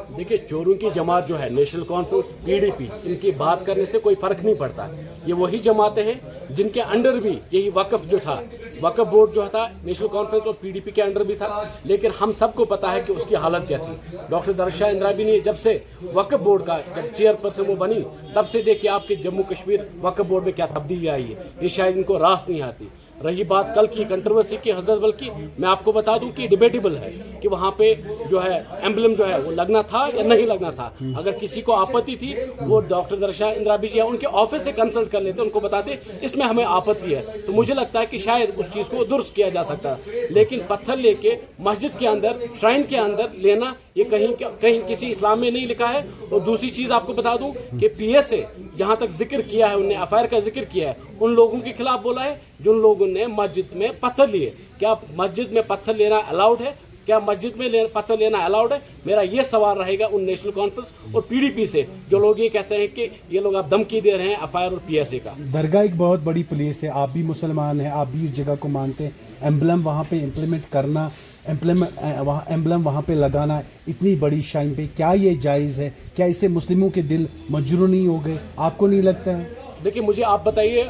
देखिए, चोरों की जमात जो है नेशनल कॉन्फ्रेंस, पीडीपी, इनकी बात करने से कोई फर्क नहीं पड़ता। ये वही जमातें हैं जिनके अंडर भी यही वक्फ जो था, वक्फ बोर्ड जो था नेशनल कॉन्फ्रेंस और पीडीपी के अंडर भी था। लेकिन हम सबको पता है कि उसकी हालत क्या थी। डॉक्टर दरशाह इंद्राबी ने जब से वक्फ बोर्ड का जब चेयरपर्सन वो बनी, तब से देखिए आपके जम्मू कश्मीर वक्फ बोर्ड में क्या तब्दीली आई है, ये शायद इनको रास नहीं आती। रही बात कल की कंट्रोवर्सी की, हजरत बल्कि मैं आपको बता दूं कि डिबेटेबल है कि वहां पे जो है एम्बलम जो है वो लगना था या नहीं लगना था। अगर किसी को आपत्ति थी, वो डॉक्टर दरशाह इंद्राबी जी है, उनके ऑफिस से कंसल्ट कर लेते, उनको बताते इसमें हमें आपत्ति है, तो मुझे लगता है कि शायद उस चीज को दुरुस्त किया जा सकता है। लेकिन पत्थर लेके मस्जिद के अंदर, श्राइन के अंदर लेना, ये कहीं किसी इस्लाम में नहीं लिखा है। और दूसरी चीज आपको बता दूं कि पीएसए जहां तक जिक्र किया है, उन्होंने अफायर का जिक्र किया है, उन लोगों के खिलाफ बोला है जिन लोगों ने मस्जिद में पत्थर लिए। क्या मस्जिद में पत्थर लेना अलाउड है? क्या मस्जिद में पत्थर लेना अलाउड है? मेरा ये सवाल रहेगा उन नेशनल कॉन्फ्रेंस और पीडीपी से, जो लोग ये कहते हैं कि ये लोग आप धमकी दे रहे हैं अफायर और पीएसए का। दरगाह एक बहुत बड़ी प्लेस है, आप भी मुसलमान हैं, आप भी इस जगह को मानते हैं। एम्बलम वहाँ पे इम्प्लीमेंट करना, एम्बलम वहाँ पे लगाना इतनी बड़ी शाइन पे, क्या ये जायज़ है? क्या इससे मुस्लिमों के दिल मजरूह नहीं हो गए? आपको नहीं लगता है? देखिए, मुझे आप बताइए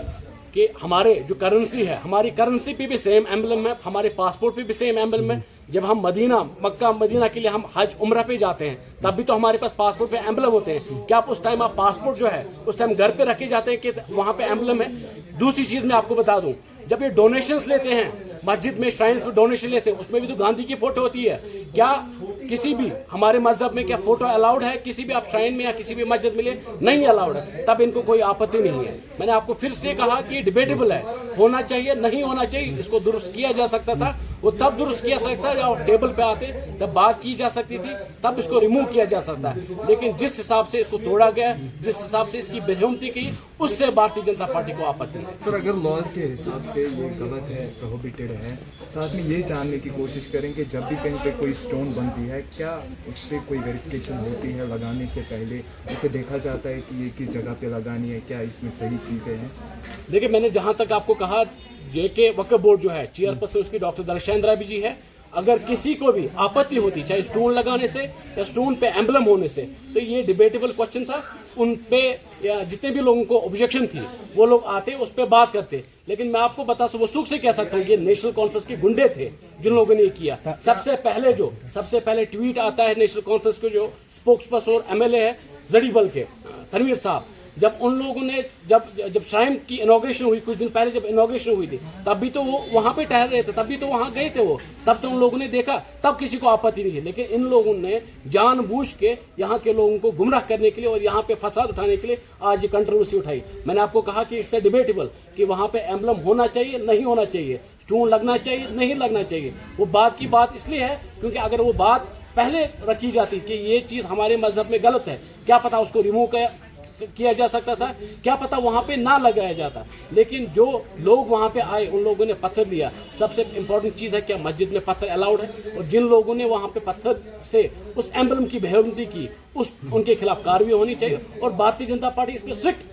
कि हमारे जो करेंसी है, हमारी करेंसी पे भी सेम एम्बलम है, हमारे पासपोर्ट पे भी सेम एम्बलम है। जब हम मक्का मदीना के लिए हम हज उम्रा पे जाते हैं, तब भी तो हमारे पास पासपोर्ट पे एम्बलम होते हैं। क्या आप उस टाइम आप पासपोर्ट जो है उस टाइम घर पे रखे जाते हैं कि वहां पे एम्बलम है? दूसरी चीज मैं आपको बता दूं, जब ये डोनेशंस लेते हैं मस्जिद में, श्राइन्स में डोनेशन लेते हैं, उसमें भी तो गांधी की फोटो होती है। क्या किसी भी हमारे मजहब में क्या फोटो अलाउड है? किसी भी आप श्राइन में या किसी भी मस्जिद में ले, नहीं अलाउड है, तब इनको कोई आपत्ति नहीं है। मैंने आपको फिर से कहा कि डिबेटेबल है, होना चाहिए नहीं होना चाहिए, इसको दुरुस्त किया जा सकता था। वो तब दुरुस्त किया सकता है जब टेबल पे आते, तब बात की जा सकती थी, तब इसको रिमूव किया जा सकता है। लेकिन जिस हिसाब से इसको तोड़ा गया, जिस हिसाब से इसकी बेहुमती की, उससे भारतीय जनता पार्टी को आपत्ति है। सर, अगर लॉज के हिसाब से ये गलत है, प्रोहिबिटेड है, साथ में ये जानने की कोशिश करें कि जब भी कहीं पे कोई स्टोन बनती है, क्या उस पर कोई वेरिफिकेशन होती है लगाने से पहले? उसे देखा जाता है कि ये किस जगह पे लगानी है, क्या इसमें सही चीज़ें हैं? देखिए, मैंने जहां तक आपको कहा, जेके वक्फ बोर्ड जो है चेयरपर्सन उसकी डॉक्टर दरशाह इंद्राबी जी है। अगर किसी को भी आपत्ति होती, चाहे स्टोन लगाने से या स्टोन पे एम्बलम होने से, तो ये डिबेटेबल क्वेश्चन था। उन पे या जितने भी लोगों को ऑब्जेक्शन थी, वो लोग आते, उस पर बात करते। लेकिन मैं आपको बता वो सुख से कह सकता हूँ, ये नेशनल कॉन्फ्रेंस के गुंडे थे जिन लोगों ने ये किया। सबसे पहले ट्वीट आता है नेशनल कॉन्फ्रेंस के जो स्पोक्स पर्सन और एमएलए है जड़ीबल के तनवीर साहब, जब उन लोगों ने जब श्राइन की इनॉग्रेशन हुई, कुछ दिन पहले जब इनॉग्रेशन हुई थी, तब भी तो वो वहां पे ठहर रहे थे, तब भी तो वहां गए थे वो, तब तो उन लोगों ने देखा, तब किसी को आपत्ति नहीं थी। लेकिन इन लोगों ने जानबूझ के यहाँ के लोगों को गुमराह करने के लिए और यहाँ पे फसाद उठाने के लिए आज ये कंट्रोवर्सी उठाई। मैंने आपको कहा कि इससे डिबेटेबल कि वहां पे एम्बलम होना चाहिए नहीं होना चाहिए, स्टोन लगना चाहिए नहीं लगना चाहिए। वो बात की बात इसलिए है क्योंकि अगर वो बात पहले रखी जाती कि ये चीज हमारे मजहब में गलत है, क्या पता उसको रिमूव किया जा सकता था, क्या पता वहां पे ना लगाया जाता। लेकिन जो लोग वहां पे आए, उन लोगों ने पत्थर लिया। सबसे इंपॉर्टेंट चीज है क्या मस्जिद में पत्थर अलाउड है? और जिन लोगों ने वहां पे पत्थर से उस एम्बलम की बेहुरमती की, उनके खिलाफ कार्रवाई होनी चाहिए। और भारतीय जनता पार्टी इसमें स्ट्रिक्ट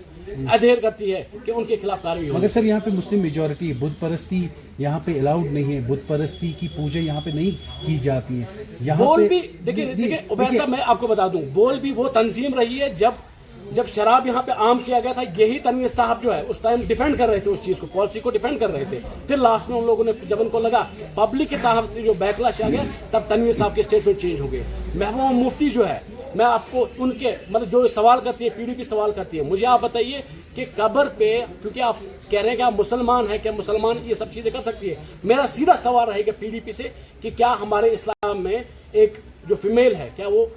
अधेर करती है कि उनके खिलाफ कार्रवाई हो। मगर सर, यहाँ पे मुस्लिम मेजोरिटी, बुत परस्ती यहाँ पे अलाउड नहीं है, बुत परस्ती की पूजा यहाँ पे नहीं की जाती है। यहाँ बोल पे भी देखिए उबैद साहब, मैं आपको बता दूं, बोल भी वो तंजीम रही है जब शराब यहाँ पे आम किया गया था। यही तनवीर साहब जो है उस टाइम डिफेंड कर रहे थे, उस चीज को, पॉलिसी को डिफेंड कर रहे थे। फिर लास्ट में उन लोगों ने, जब उनको लगा पब्लिक के तरफ से जो बैकलैश आ गया, तब तनवीर साहब के स्टेटमेंट चेंज हो गए। महबूबा मुफ्ती जो है, मैं आपको उनके मतलब जो सवाल करती है, पीडीपी सवाल करती है, मुझे आप बताइए कि कब्र पे, क्योंकि आप कह रहे हैं कि आप मुसलमान हैं, क्या मुसलमान ये सब चीजें कर सकती है? मेरा सीधा सवाल रहेगा पीडीपी से कि क्या हमारे इस्लाम में एक जो फीमेल है, क्या वो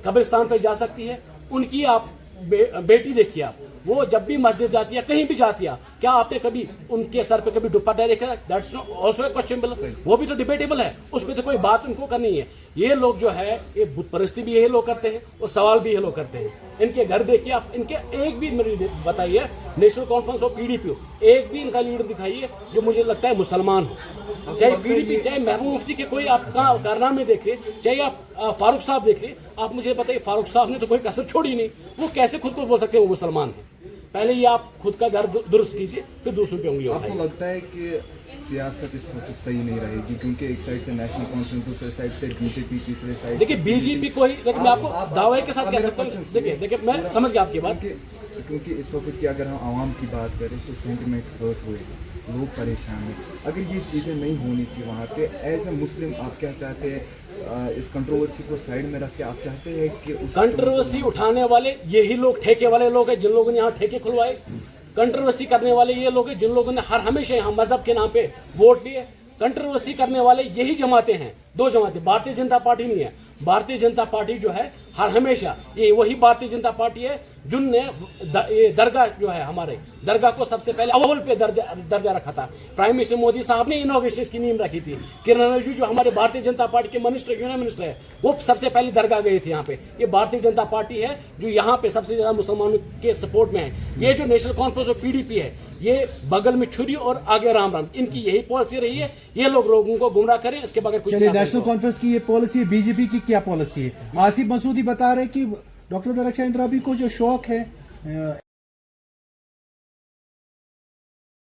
कब्रिस्तान पे जा सकती है? उनकी आप बेटी देखिए, आप वो जब भी मस्जिद जाती है, कहीं भी जाती है, क्या आपने कभी उनके सर पे कभी दुपट्टा देखा? That's also a questionable. वो भी तो डिबेटेबल है, उसमें तो कोई बात उनको करनी है। ये लोग जो है, ये बुत परस्ती भी यही लोग करते हैं और सवाल भी यही लोग करते हैं। इनके घर देखिए आप, इनके एक भी मेरी बताइए, नेशनल कॉन्फ्रेंस हो, पीडीपी हो, एक भी इनका लीडर दिखाइए जो मुझे लगता है मुसलमान हो। चाहे पीडीपी, चाहे महबूब मुफ्ती के कोई आप कारनामे देख ले, चाहे आप फारूक साहब देख ले, आप मुझे बताइए फारूक साहब ने तो कोई कसर छोड़ी नहीं। वो कैसे खुद को बोल सकते हैं वो मुसलमान है? पहले ये आप खुद का घर दुरुस्त कीजिए, फिर दूसरों पे उंगली उठाइए। आपको लगता है कि सियासत इस वक्त सही नहीं रहेगी, क्योंकि एक साइड से नेशनल कॉन्फ्रेंस, दूसरे साइड से बीजेपी, तीसरे साइड देखिए बीजेपी को ही, देखिए मैं आपको दावे के साथ कह सकता हूँ, देखिए मैं समझ गया आपकी बात। क्योंकि इस वक्त की अगर हम आवाम की बात करें तो सेंटिमेंट्स हर्ट हुए, लोग परेशान हैं। अगर ये चीज़ें नहीं होनी थी वहाँ पे, एज ए मुस्लिम आप क्या चाहते हैं? इस कंट्रोवर्सी को साइड में रख के आप चाहते हैं कि उस कंट्रोवर्सी उठाने वाले यही लोग, ठेके वाले लोग हैं जिन लोगों ने यहाँ ठेके खुलवाए। कंट्रोवर्सी करने वाले ये लोग हैं जिन लोगों ने हर हमेशा यहाँ मजहब के नाम पे वोट लिए। कंट्रोवर्सी करने वाले यही जमातें हैं, दो जमातें, भारतीय जनता पार्टी नहीं है। भारतीय जनता पार्टी जो है हर हमेशा ये वही भारतीय जनता पार्टी है जिनने ये दरगाह जो है, हमारे दरगाह को सबसे पहले अव्वल पे दर्जा रखा था। प्राइम मिनिस्टर मोदी साहब ने इनॉग्रेशन की नींव रखी थी। किरण रिजिजू जो हमारे भारतीय जनता पार्टी के मिनिस्टर, यूनियन मिनिस्टर है, वो सबसे पहले दरगाह गए थे यहाँ पे। ये भारतीय जनता पार्टी है जो यहाँ पे सबसे ज्यादा मुसलमानों के सपोर्ट में है। ये जो नेशनल कॉन्फ्रेंस और पीडीपी है, ये बगल में छुरी और आगे राम राम, इनकी यही पॉलिसी रही है। ये लोग लोगों को गुमराह करें, इसके बगैर कुछ चलिए, नहीं। नेशनल कॉन्फ्रेंस की ये पॉलिसी है, बीजेपी की क्या पॉलिसी है? आसिफ मसूदी बता रहे कि डॉक्टर दरख्शान इंद्राबी को जो शौक है